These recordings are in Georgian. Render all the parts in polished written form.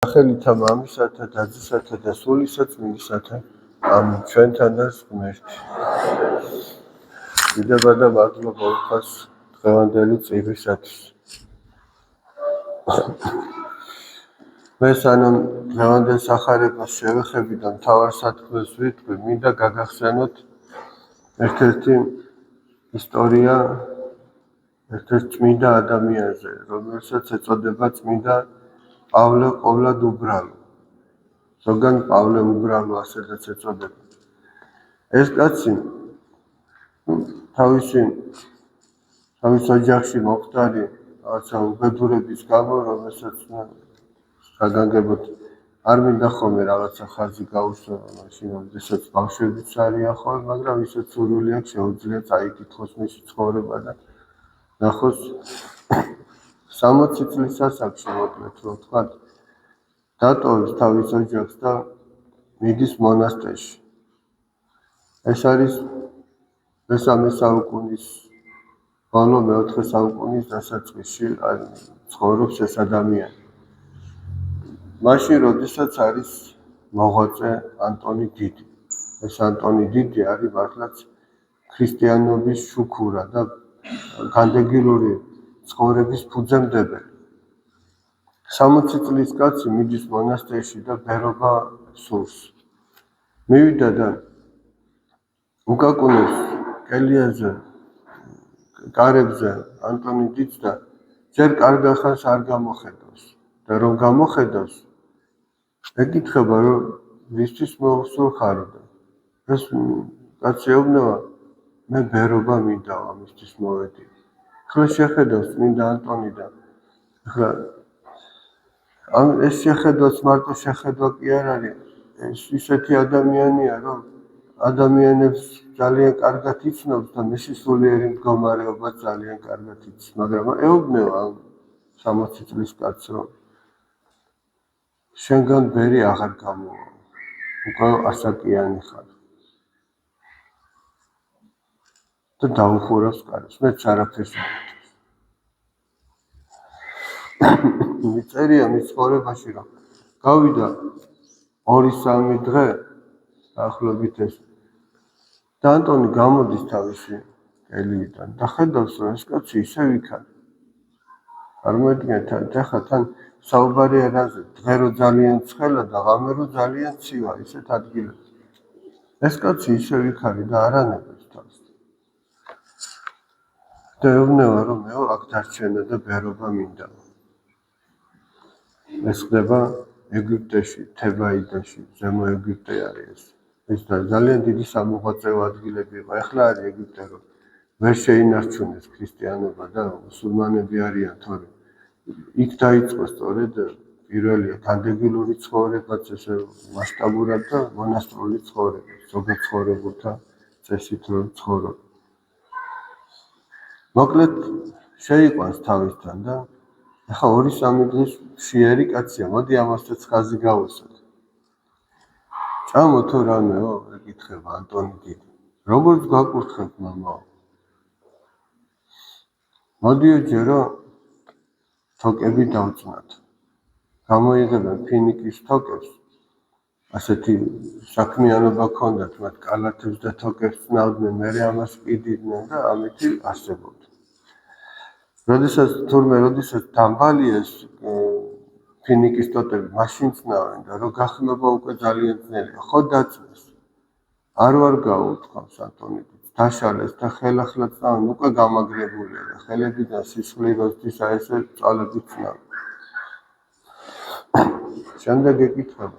სახელითა მამისათა, დადისათა და სულისა წმინდისათა. ამინ. ჩვენთან და ღმერთი. დიდება და მადლობა უფას დღევანდელი წირვისათვის. მე სანამ დღევანდელ სახარებას შევეხები და მთავარ სათქმელს ვიტყვი, მინდა გაგახსენოთ ერთ-ერთი ისტორია ერთ-ერთ წმინდა ადამიანზე, რომელსაც ეწოდება წმინდა პავლე ყოვლად უბრალო. ზოგან პავლე უბრალო ასედაც ეწოდება. ეს კაცი თავის ოჯახში მომხდარი რაღაცა უბედურების გამო, რომელსაც საგანგებოდ არ მინდა ხოლმე რაღაცა ხაზი გაუსვა, მაშინ როდესაც ბავშვებიც არიან ხოლმე, მაგრამ ისეთ სურვილი აქვს, შეუძლია წაიკითხოს მისი ცხოვრება და ნახოს 60 წლის ასაკში, მოკლედ რომ ვთქვათ, დატოვებს თავის ოჯახს და მიდის მონასტერში. ეს არის მესამე საუკუნის ბოლო, მეოთხე საუკუნის დასაწყისში ცხოვრობს ეს ადამიანი. მაშინ, როდესაც არის მოღვაწე ანტონი დიდი. ეს ანტონი დიდი არის მართლაც ქრისტიანობის შუქურა და განდეგილური ცხოვრების ფუძემდებელი. 60 წლის კაცი მიდის მონასტერში და ბერობა სურს. მივიდა და უკაკუნებს კელიაზე, კარებზე ანტონი დიდს და ჯერ კარგახანს არ გამოხედავს. და რომ გამოხედავს, ეკითხება, რომ ვისთვის მოვსულ ხარ და ეს კაცი ეუბნება, მე ბერობა მინდა ამისთვის მოვედი. ახლა შეხედავს წმინდა ანტონი და ახლა ეს შეხედვაც მარტო შეხედვა კი არ არის, ეს ისეთი ადამიანია, რომ ადამიანებს ძალიან კარგად იცნობს და მისი სულიერი მდგომარეობა ძალიან კარგად იცის, მაგრამ ეუბნება ამ 60 წლის კაცს, რომ შენგან ბერი აღარ გამოვა, უკვე ასაკიანი ხარ. და დაუხურავს კარებს, მეც არაფერს არ მითხოვს. მიწერია მის ცხოვრებაში, რომ გავიდა 2-3 დღე ახლობით ეს და ანტონი გამოდის თავისი კელიიდან და ხედავს, რომ ეს კაცი ისევ იქ არის. წარმოიდგინეთ, ახლა თან საუბარი არაზე, დღე რო ძალიან ცხელა და ღამე რო ძალიან ცივა, ისეთ ადგილებში. ეს კაცი ისევ იქ არის და არ ანებებს თავს. და ეუბნება, რომ მე აქ დარჩენა და ბერობა მინდა. ეს ხდება ეგვიპტეში, თებაიდაში, ზემო ეგვიპტე არის ეს. ეს ძალიან დიდი სამოღვაწეო ადგილები იყო. ახლა არის ეგვიპტე, რომ ვერ შეინარჩუნეს ქრისტიანობა და მუსულმანები არიან, თორემ იქ დაიწყო სწორედ პირველი განდეგილური ცხოვრებაც ესე მასშტაბურად და მონასტრული ცხოვრება, ზოგად ცხოვრებულთა წესით რომ ცხოვრობ. მოკლედ შეიყვანს თავისთან და ახლა 2-3 დღის მშიერი კაცია, მოდი ამასაც ხაზი გავუსვათ. ჭამო თუ რამეო, ეკითხება ანტონი დიდი. როგორც გვაკურთხებთ, მამაო? მოდიო ჯერო თოკები დავწნათ. გამოიღებენ ფინიკის თოკებს, ასეთი საქმიანობა ჰქონდათ, მათ კალათებს და თოკებს წნავდნენ, მერე ამას ყიდიდნენ და ამითი არსებობდნენ. როდესაც დამბალი ეს ფინიკის თოკები მაშინ წნავენ და რო გახმება უკვე ძალიან ძნელია, ხო დაწნეს. არ ვარ გაუთქვამს ანტონი დიდს, დაშალეს და ხელახლა წნავენ, უკვე გამაგრებულია და ხელებიდან სისხლი როსდის ესე წალები წნავენ. შემდეგ ეკითხება,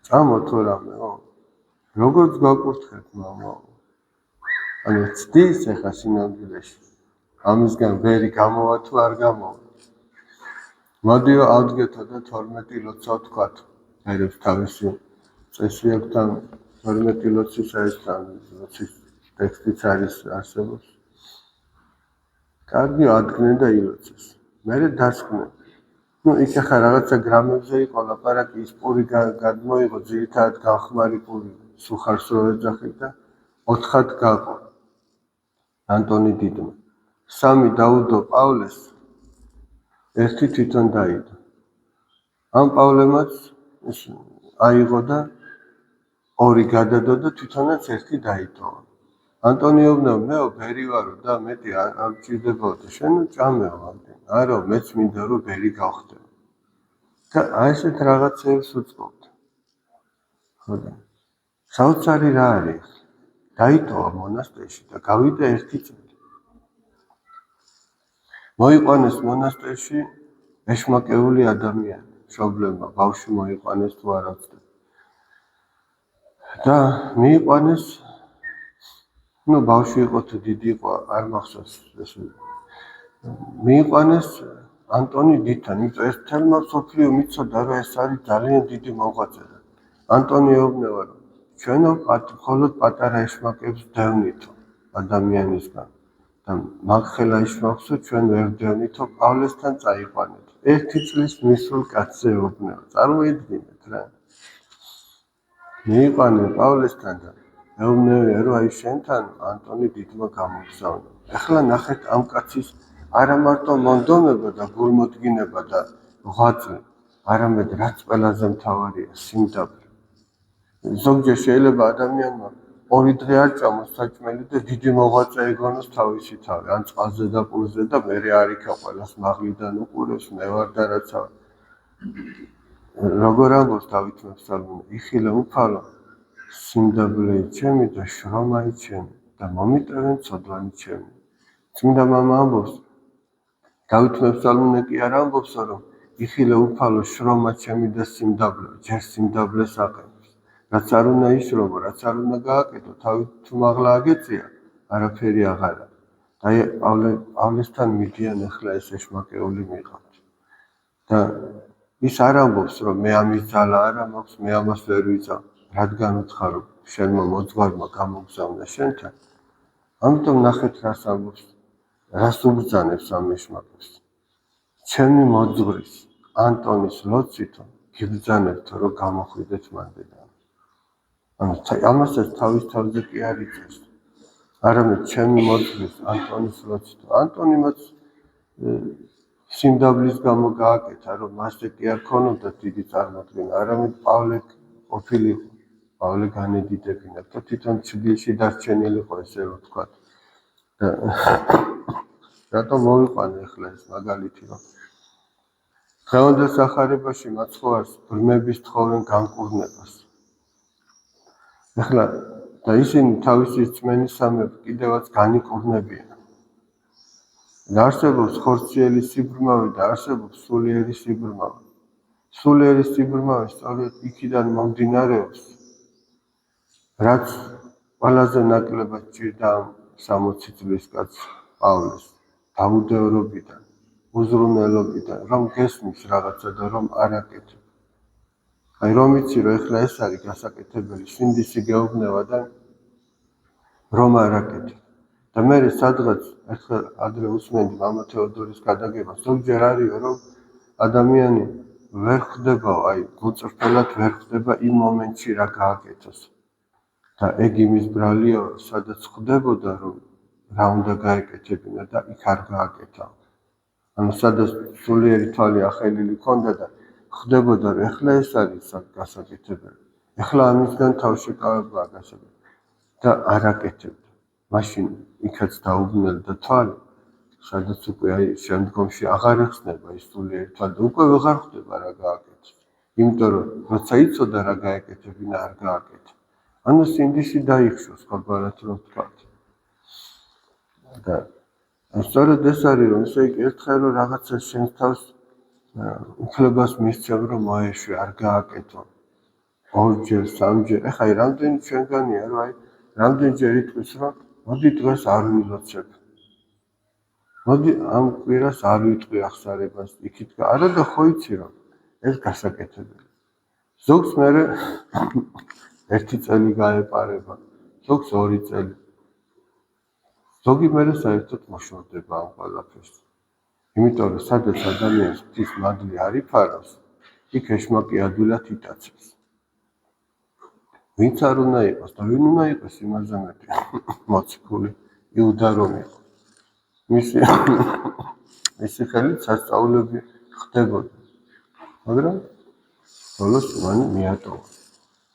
ჭამო თუ რამეო? როგორც გვაკურთხებთ, მამაო? ანუ ცდის ახლა სინამდვილეში. ამისგან ბერი გამოვა თუ არ გამოვა. მოდიო ავდგეთო და 12 ლოცვა ვთქვათ. ერებს თავისი წესი აქვს და 12 ლოცვის ლოცვის ტექსტიც არის არსებობს. კარგი ადგნენ და ილოცეს. მერე დასკნენ. იქ ახლა რაღაცა გრამებზე იყო ლაპარაკი, ის პური გადმოიღო, ძირითადად განხმარი პური სუხარს რო ეძახით და 4-ად გაყო ანტონი დიდმა. 3 დაუდო პავლეს, 1 თვითონ დაიდო. ამ პავლემაც აიღო და ორი გადადო და თვითონაც ერთი დაიტოვა. ანტონიოვნა მეო ბერი ვარო და მეტი არ ჭირდებოდა შენ ჭამეო ამდენ. არა მეც მინდა რომ ბერი გავხდე. და აი ესეთ რაღაცებს უწყობთ. ხოდა საოცარი რა არის? დაიტოვა მონასტერში და გავიდა ერთი წელი. მოიყვანეს მონასტერში ეშმაკეული ადამიანი, მშობლებმა ბავშვი მოიყვანეს თუ არა ვცდები. და მიიყვანეს, ну ბავშვი იყო თუ დიდი იყო, არ მახსოვს ეს. მიიყვანეს ანტონი დიდთან, იმიტომ ეს თელმა სოფლიო მიცოდა რომ ეს არის ძალიან დიდი მოღვაწე. ანტონიოვნა ვარო, ჩვენო მხოლოდ პატარა ეშმაკებს დევნითო ადამიანისგან. და მაგხელა ეშმაკსო ჩვენ ვერ დევნითო პავლესთან წაიყვანეთ. ერთი წლის მისულ კაცზე ეუბნება. წარმოიდგინეთ რა. მიიყვანენ პავლესთან და ეუბნებიან რომ აი შენთან ანტონი დიდმა გამოგზავნა. ეხლა ნახეთ ამ კაცის არა მარტო მონდომება და გულმოდგინება და ღვაწლი, არამედ რაც ყველაზე მთავარია სიმდაბლე. ზოგჯერ შეიძლება ადამიანმა ორი დღე არ ჭამოს საჭმელი და დიდი მოღვაწე ეგონოს თავისი თავი, ან წყალზე და პურზე და მერე არ იქა ყველას მაღლიდან უყურებს, მე ვარ და რაცა. როგორ ამბობს დავით მეფსალმუნე, იხილე უფალო, სიმდაბლე ჩემი და შრომაი ჩემი და მომიტევენ ცოდვანი ჩემი. წმინდა მამა ამბობს, დავით მეფსალმუნე კი არ ამბობს, რომ იხილე უფალო, შრომა ჩემი და სიმდაბლე, ჯერ სიმდაბლეს აყენებს. რაც არ უნდა იშრომო, რაც არ უნდა გააკეთო, თავით თუ მაღლა აგეწია, არაფერი აღარა. და პავლესთან მიდიან ახლა ეს ეშმაკეული მიყავთ. და ის არ ამბობს, რომ მე ამის ძალა არა მაქვს, მე ამას ვერ ვიწავ, რადგან უთხარო, შენმა მოძღვარმა გამოგზავნა შენთან. ამიტომ ნახეთ რას ამბობს, რას უბრძანებს ამ ეშმაკებს. ჩემი მოძღვრის, ანტონის ლოცვითო, გიბრძანებთ, რომ გამოხვიდეთ მანდედან. ამასაც თავის თავზე კი არ იწევს. არამედ ჩემი მოძღვრის, ანტონის ლოცვითო. ანტონიმაც სიმდაბლის გამო გააკეთა, რომ მასზე კი არ ქონოდა დიდი წარმოდგენა, არამედ პავლე ყოფილიყო, პავლე განედიდებინა და თვითონ ცდილში დარჩენილიყო, ესე რომ ვთქვათ. და რატომ მოვიყვანე ახლა ეს მაგალითი, რომ დღევანდელ სახარებაში მაცხოვარს ბრმების თხოვენ განკურნებას. ახლა და ისინი თავისი რწმენისამებრ კიდევაც განიკურნებიან. და არსებობს ხორციელი სიბრმავე და არსებობს სულიერი სიბრმავე. სულიერი სიბრმავე სწორედ იქიდან მომდინარეობს, რაც ყველაზე ნაკლებად ჭირდა ამ 60 წლის კაც პავლეს დაუდევრობიდან, უზრუნველობიდან, რომ გესმის რაღაცა და რომ არ აკეთებ. აი რომ იცი რომ ეხლა ეს არის გასაკეთებელი, სინდისი გეუბნება და რომ არ აკეთებ. და მე სადღაც ახლა ადრე უსმენდი მამა თეოდორის გადაგებას, ზოგჯერ არისო რომ ადამიანი ვერ ხდება, აი გულწრფელად ვერ ხდება იმ მომენტში რა გააკეთოს. და ეგ იმის ბრალია, სადაც ხდებოდა რომ რა უნდა გაეკეთებინა და იქ არ გააკეთა. ანუ სადაც სულიერი თვალი ახელილი ქონდა და ხდებოდა რომ ეხლა ეს არის გასაკეთებელი. ეხლა ამისგან თავშეკავებაა გასაკეთებელი და არ აკეთებდა. მაშინ იქაც დაუბრუნდა თვალი, სადაც უკვე აი შემდგომში აღარ ეხსნება ის სულიერი თვალი და უკვე ვეღარ ხდება რა გააკეთოს. იმიტომ რომ როცა იცოდა რა გაეკეთებინა არ გააკეთა. ანუ სინდისი დაიხშოს, ხალხად რომ ვთქვათ. და სწორედ ეს არის რომ ესე იგი ერთხელ რომ რაღაცა შენ თავს უფლებას მისცემ რომ მოეშვი, არ გააკეთო. ორჯერ, სამჯერ, ეხლა აი რამდენი ჩვენგანია რომ აი რამდენჯერ იტყვის რომ მოდი დღეს არ ვილოცებ. მოდი ამ კვირას არ ვიტყვი ახსარებას იქით. არა და ხო იცი რომ ეს გასაკეთებელი. ზოგს მე ერთი წელი გაეპარება, ზოგს 2 წელი. ზოგი მე საერთოდ მოშორდება ამ ყველაფერს. იმიტომ რომ სადაც ადამიანს ღვთის მადლი არ იფარავს, იქ ეშმაკი ადვილად იტაცებს. ვინც არ უნდა იყოს და ვინ უნდა იყოს იმაზე მეტი მოციქული იუდა რომ იყო. მისი ხელით სასწაულები ხდებოდა. მაგრამ ბოლოს მან მიატოვა.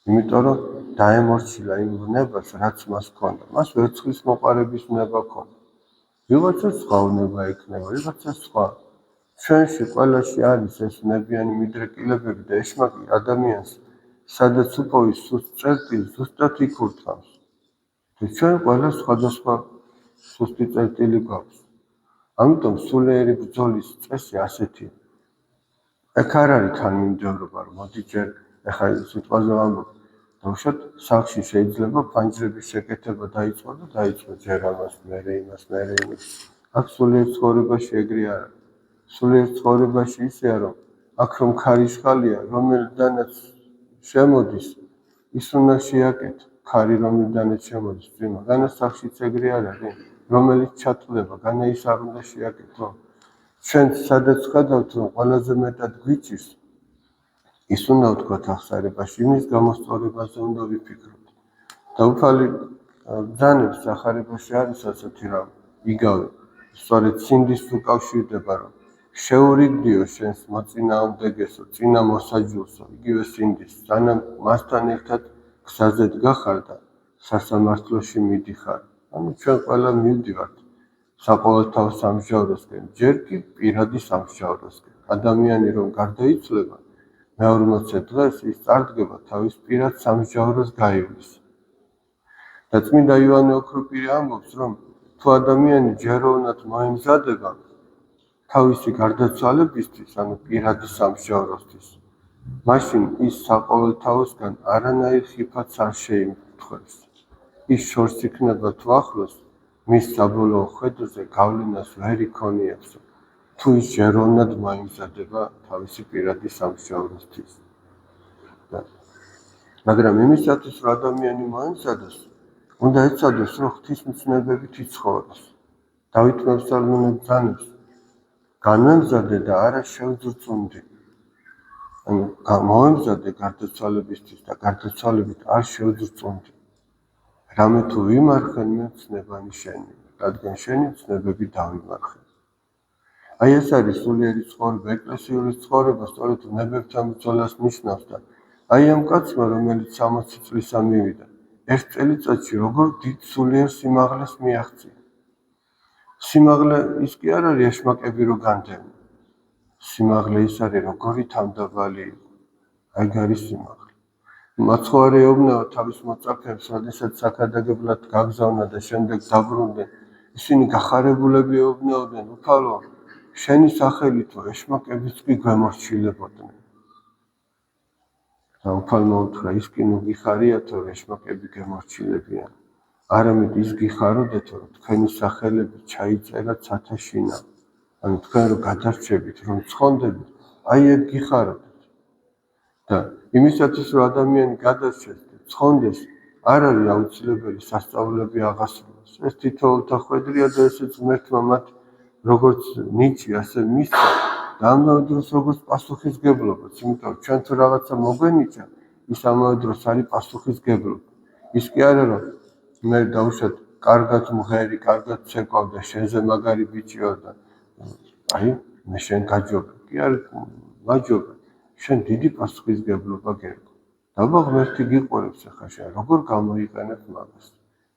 იმიტომ რომ დაემორჩილა იმ უნებას, რაც მას ჰქონდა. მას ვერცხლის მოყარების უნება ჰქონდა. ვიღაცა სხვა უნება ექნება, ვიღაცა სხვა. ჩვენში ყველაში არის ეს უნებიანი მიდრეკილებები და ეშმაკი ადამიანს, სადაც უპოვის სუსტ წერტილს ზუსტად იქ ურტყავს. ჩვენ ყველა სხვადასხვა სუსტი წერტილი გვაქვს. ამიტომ სულიერი ბრძოლის წესი ასეთია. ეგ არ არის თანმიმდევრობა, რომ მოდი ჯერ ეხლა სიტყვაზე ვამბობ. დავუშვათ, სახლში შეიძლება ფანჯრების შეკეთება დაიწყო და დაიწყო ჯერ ამას, მერე იმას, მერე იმას. აქ სულიერ ცხოვრებაში ეგრე არ არის. სულიერ ცხოვრებაში ისეა, რომ აქ რომ ქარიშხალია, რომელიდანაც შემოდის, ის უნდა შეაკეთო. ქარი რომელიდანაც შემოდის, წვიმა. განა სახლშიც ეგრე არ არის, რომელიც ჩატლდება, განა ის არ უნდა შეაკეთო. ჩვენ სადაც ხედავთ, რომ ყველაზე მეტად გვიჭირს, ის უნდა ვთქვათ ახსარებაში, იმის გამოსწორებაზე უნდა ვიფიქროთ. და უფალი ბრძანებს ახარებაში არის ასეთი რამ, იგავი, სწორედ სინდის უკავშირდება, რომ შეურიგდიო შენს მოწინააღმდეგესო, წინა მოსაჯულსო, იგივე სინდის, სანამ მასთან ერთად გზაზე დგახარ და სასამართლოში მიდიხარ. ანუ ჩვენ ყველა მივდივართ საყოველთაო სამსჯავროსკენ, ჯერ კი პირადი სამსჯავროსკენ. ადამიანი რომ გარდაიცვლება, მე-40 დღეს ის წარდგება თავის პირად სამსჯავროს გაივლის. და წმინდა იოანე ოქროპირი ამბობს, რომ თუ ადამიანი ჯეროვნად მოემზადება თავისი გარდაცვალებისთვის, ანუ პირადი სამსჯავროსთვის, მაშინ ის საყოველთაოსგან არანაირ ხიფათს არ შეიმთხვევს. ის შორს იქნება თუ ახლოს, მის საბოლოო ხედვზე გავლენას ვერ იქონიებსო, თუ ის ჯეროვნად მოემზადება თავისი პირადი სამსჯავროსთვის. მაგრამ იმისათვის, რომ ადამიანი მოემზადოს, უნდა ეცადოს, რომ ღვთისმცნებებით იცხოვროს. დავით მებსალმუნე ბრძანებს, განმემზადე და არა შევძრწუნდი. ანუ მოემზადე გარდაცვალებისთვის და გარდაცვალებით არ შევძრწუნდი. რამე თუ ვიმარხენ, მე ცნებანი შენი, რადგან შენი ცნებები დავიმარხენ. აი ეს არის სულიერი ცხოვრება, ეკლესიური ცხოვრება, სწორედ უნებებთან ბრძოლას ნიშნავს და აი ამ კაცმა, რომელიც 60 წლისა მივიდა, ერთ წელიწადში როგორ დიდ სულიერ სიმაღლეს მიაღწია. სიმაღლე ის კი არ არის ეშმაკები რო განდევნა. სიმაღლე ის არის, როგორი თავდაბალი იყო. აი არის სიმაღლე. მაცხოვარი ეუბნება თავის მოწაფეებს, როდესაც საქადაგებლად გაგზავნა და შემდეგ დაბრუნდნენ, ისინი გახარებულები ეუბნებოდნენ, უფალო, შენი სახელითო ეშმაკებიც კი გვემორჩილებოდნენ. და უფალმა უთხრა, ის კი ნუ გიხარიათო, რომ ეშმაკები გემორჩილებიან. არამედ ის გიხაროდეთო, რომ თქვენი სახელები ჩაიწერა ცათაშინა. ანუ თქვენ რომ გადარჩებით, რომ ცხონდებით, აი ეგ გიხაროდეთ. და იმისათვის, რომ ადამიანი გადარჩეს და ცხონდეს, არ არის აუცილებელი სასწაულები აღასრულოს. ეს თითოეულთა ხვედრია და ესეც ღმერთმა მათ როგორც ნიჭი, ასე მისცა და ამავე დროს როგორც პასუხისგებლობაც, იმიტომ რომ ჩვენ თუ რაღაცა მოგვენიჭა, ის ამავე დროს არის პასუხისგებლობა. ის კი არა, რომ მე დავუშვათ, კარგად მღერი, კარგად ცეკვავ და შენზე მაგარი ბიჭი ვარ და აი, მე შენ გაჯობე. კი არა, მაჯობე. შენ დიდი პასუხისგებლობა გერგო. დაბა ღმერთი გიყურებს ახლა შენ, როგორ გამოიყენებ მაგას.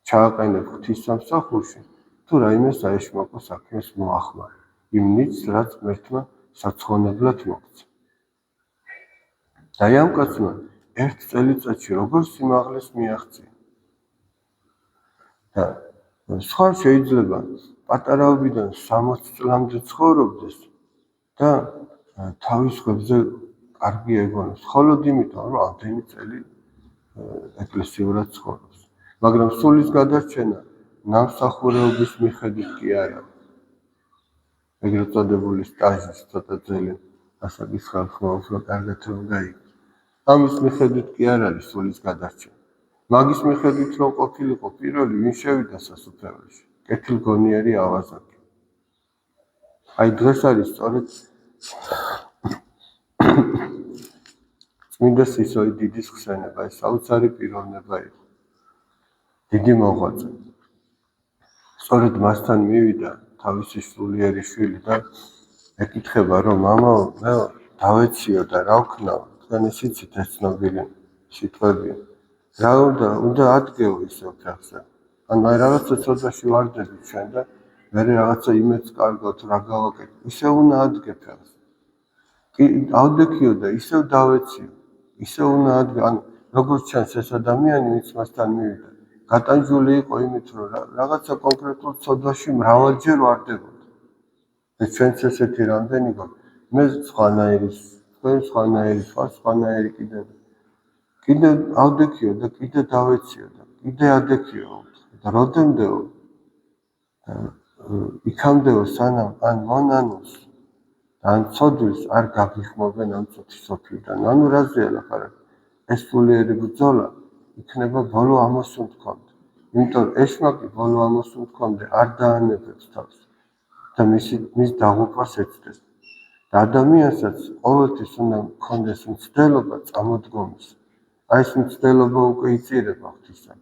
ჩააყენებ ღვთისმსახურში, თუ რაიმე საეშმაკო საქმეს მოახმარ. იმ ნიჭს, რაც ღმერთმა საცხონებლად მოგცა. და ამ კაცმა ერთ წელიწადში როგორ სიმაღლეს მიაღწია. და სხვა შეიძლება პატარაობიდან 60 წლამდე ცხოვრობდეს და თავის ხვებზე კარგი ეგონოს, მხოლოდ იმიტომ, რომ ამდენი წელი ეკლესიურად ცხოვრობს. მაგრამ სულის გადარჩენა ნამსახურეობის მიხედვით კი არა. ეგრეთ წოდებული სტაჟის ცოტა ძელი ასაკის ხალხმა უფრო კარგად რომ გაიგოს. ამის მიხედვით კი არ არის სულის გადარჩენა. მაგის მიხედვით რომ ყოფილიყო პირველი, ვინ შევიდა სასუფეველში, კეთილგონიერი ავაზაკი. აი დღეს არის სწორედ წმინდა სისოი დიდის ხსენება, ეს საოცარი პიროვნება იყო. დიდი მოღვაწე. სწორედ მასთან მივიდა თავისი სულიერი შვილი და ეკითხება, რომ მამაო, მე დავეციო და რა ვქნაო, თქვენ ისიცით ეს ცნობილი სიტყვები. რა უნდა ადგეო ისევ ფეხზე. ანუ აი რაღაცა ცოტაში ვარდებით ჩვენ და მე რაღაცა იმედს კარგავთ რა გავაკეთე. ისევ უნდა ადგე ფეხზე. კი ავდექიო და ისევ დავეციო. ისევ უნდა ადგე. ანუ როგორც ჩანს ეს ადამიანი ვინც მასთან მივიდა. გატანჯული იყო იმით რომ რაღაცა კონკრეტულ ცოდვაში მრავალჯერ ვარდებოდა. ეს ჩვენც ესეთი რამდენი გვაქვს. მე სხვანაირი, თქვენ სხვანაირი, სხვანაირი კიდე ავდექიო და კიდე დავეციო და კიდე ადექიო და როდემდეო იქამდეო სანამ ან მონანოს ან ცოდვის არ გაგიხმობენ ამ წუთის სოფლიდან. ანუ რაზეა ლაპარაკი? ეს სულიერი ბრძოლა იქნება ბოლო ამოსუნთქვამდე. იმიტომ ეშმაკი ბოლო ამოსუნთქვამდე არ დაანებებს თავს და მის დაღუპვას ეცდეს. და ადამიანსაც ყოველთვის უნდა მქონდეს მცდელობა წამოდგომის. აი ეს მცდელობა უკვე იწირება ღვთისგან.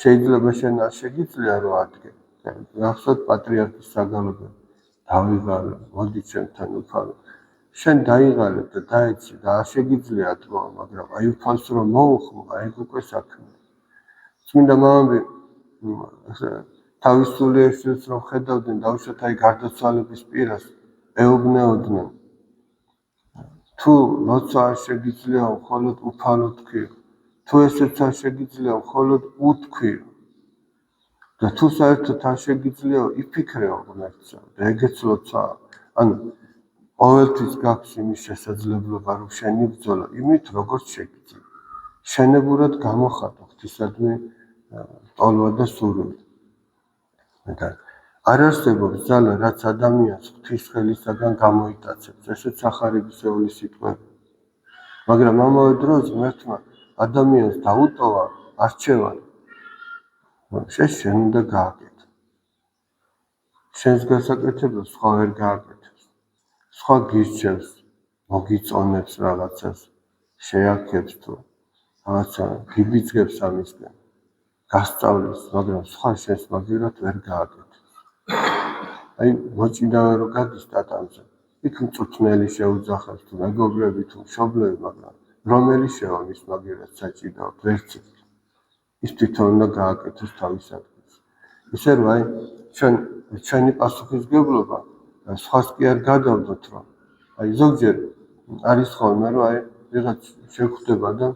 შეიძლება შენ არ შეგიძლია რომ ადგე. გახსოვთ პატრიარქის საგალობლები. დავიღალე, მოდი ჩემთან უფალო. შენ დაიღალე და დაეცი და არ შეგიძლია თქო, მაგრამ აი უფალს რომ მოუხმო, აი უკვე საქმე. წმინდა მამები თავის სულიერ შვილს რომ ხედავდნენ, დაუშვათ აი გარდაცვალების პირას ეუბნეოდნენ. თუ ლოცვა არ შეგიძლია მხოლოდ უფალო თქვიო, თუ ესეც არ შეგიძლია მხოლოდ უთქვიო და თუ საერთოდ არ შეგიძლია იფიქრეო ღმერთსა და ეგეც ლოცვაა. ანუ ყოველთვის გაქვს იმის შესაძლებლობა რომ შენ იბრძოლო იმით როგორც შეგიძლია. შენებურად გამოხატო ღვთისადმი ტოლვა და სურვილი. არ არსებობს ძალა რაც ადამიანს ღვთის ხელისაგან გამოიტაცებს. ესეც ახარებისეული სიტყვები. მაგრამ ამავე დროს ღმერთმა ადამიანს დაუტოვა არჩევანი. შენ უნდა გააკეთო. შენს გასაკეთებელს სხვა ვერ გააკეთებს. სხვა გირჩევს, მოგიწონებს რაღაცას, შეაქებს თუ რაღაცა გიბიძგებს ამისგან. გასწავლის, მაგრამ სხვა შენს მაგივრად ვერ გააკეთებს. აი მოჭიდავე რო გადის ტატამზე, იქ მწუთნელი შეუძახებს თუ მეგობრები თუ მშობლები, მაგრამ რომელი შევა მის მაგივრად საჭიდაოდ ვერც ერთი. ის თვითონ უნდა გააკეთოს თავის ადგილს. ისე რომ აი ჩვენი პასუხისგებლობა სხვას კი არ გადავდოთ რომ აი ზოგჯერ არის ხოლმე რომ აი ვიღაც შეხვდება და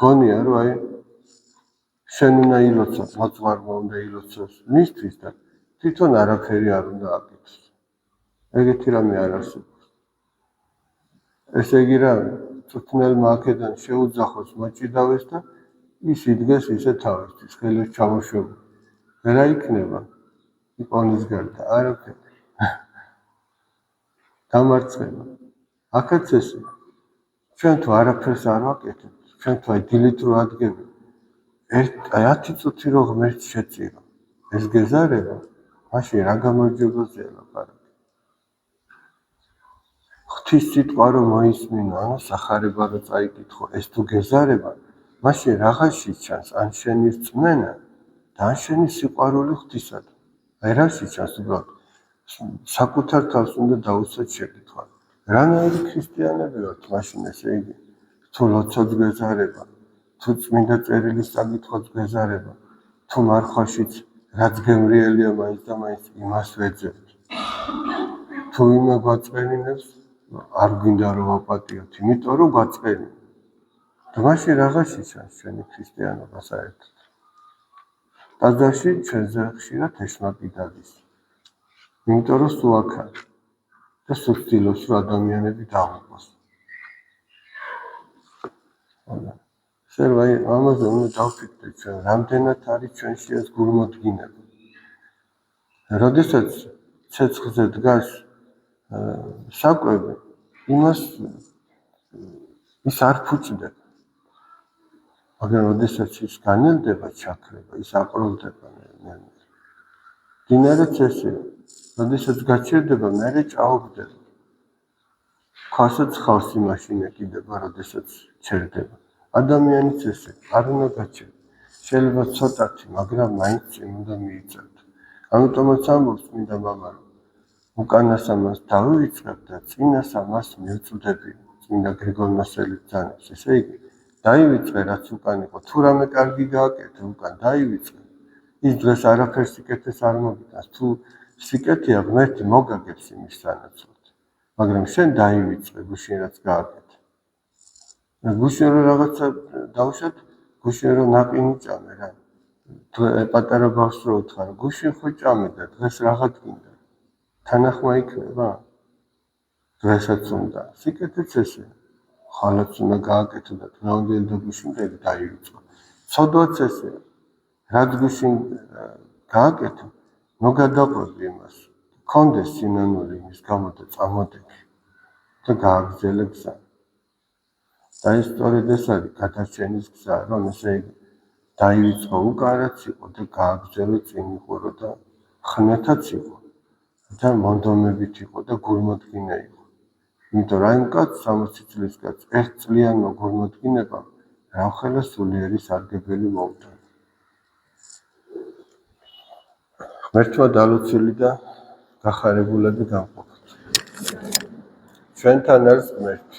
გონია რომ აი შენ უნდა ილოცოს, მოძღვარმა უნდა ილოცოს მისთვის და თვითონ არაფერი არ უნდა აკეთოს. ეგეთი რამე არ არსებობს. ესე იგი რა წუთნელმა აქედან შეუძახოს მოჭიდავეს და ის იდგეს ისე თავისთვის, ხელის ჩამოშვებული. რა იქნება? იკონის გარდა არაფერი. დამარცხება. აქაც ესეა. ჩვენ თუ არაფერს არ ვაკეთებთ, ჩვენ თუ აი დილით რო ადგებით, 10 წუთი რო ღმერთს შეწირო. ეს გეზარება, მაშინ რა გამარჯვებაზეა ლაპარაკი. ღვთის სიტყვა რომ მოისმინო, ანუ სახარება რო წაიკითხო, ეს თუ გეზარება, მაშინ რაღაცში ჩანს, ან შენი რწმენა და ან შენი სიყვარული ღვთისადმი. აი რაში ჩანს უბრალოდ საკუთარ თავს უნდა დაუცოთ შეკითხვა. რანაირი ქრისტიანები ვართ მაშინ ესე იგი? თუ ლოცვაც გეზარება, თუ წმინდა წერილის საკითხოც გეზარება, თუ მარხვაშიც რაც გემრიელია მაინც და მაინც იმას ვეძებთ. თუ ვინმე გვაწყენინებს, არ გვინდა რომ ვაპატიოთ, იმიტომ რომ გვაწყენინებს. და მაშინ რაღაცი ჩანს ჩვენი ქრისტიანობა საერთოდ. ტაძარში ჩვენზე ხშირად ეშმაკი დადის. იმიტომ რომ სულ აქ არის და სულ ცდილობს რომ ადამიანები დაღუპოს. ესე რომ აი ამაზე უნდა დავფიქრდეთ ჩვენ, რამდენად არის ჩვენში ეს გულმოდგინება. როდესაც ცეცხლზე დგას საკვები, ის არ ფუჭდება. მაგრამ როდესაც ის განელდება, ჩაქრება, ის აყროლდება ნელ-ნელა. დინარეც ესეა. როდესაც გაჩერდება, მერე ჭაობდება. ქვასაც ხავს იმაშინ ეკიდება, როდესაც ჩერდება. ადამიანიც ესე, არ უნდა გაჩერდეს. შეიძლება ცოტათი, მაგრამ მაინც წინ უნდა მიიწევდეთ. ამიტომაც ამბობს წმინდა მამა, რომ უკანასა მას დავივიწყებ და წინასა მას მივწვდები. წმინდა გრიგოლ ნოსელი ბრძანებს. ესე იგი, დაივიწყე რაც უკან იყო, თუ რამე კარგი გააკეთე, უკან დაივიწყე. ის დღეს არაფერს სიკეთეს არ მოგიტანს, თუ სიკეთეა ღმერთი მოგაგებს იმის სანაცვლოდ. მაგრამ შენ დაივიწყე გუშინ რაც გააკეთე. გუშინ რომ რაღაცა დავუშვათ, გუშინ რომ ნაყინი ჭამე რა. პატარა ბავშვს რო უთხრა, გუშინ ხო ჭამე და დღეს რაღაც გინდა. თანახმა იქნება? დღესაც უნდა. სიკეთეც ესე. ხალაც უნდა გააკეთო და დღევანდელი და გუშინდელი დაივიწყო. ცოდვაც ესე. რაც გუშინ გააკეთო, მოგადაყვები იმას. კონდეს სინანული იმის გამო და წამოდეგე და გააგრძელე გზა. და ეს სწორედ ეს არის გადარჩენის გზა, რომ ესე იგი დაივიწყო უკან რაც იყო და გააგრძელე წინ იყურო და ხმეთაც იყო და მონდომებით იყო და გულმოდგინე იყო. იმიტომ რა იმ კაცს 60 წლის კაცს ერთ წლიანმა გულმოდგინებამ რამხელა სულიერი სარგებელი მოუტანა. ღმერთმა დალოცილი და გახარებულები გამყოფოთ. ჩვენთან არის ღმერთი.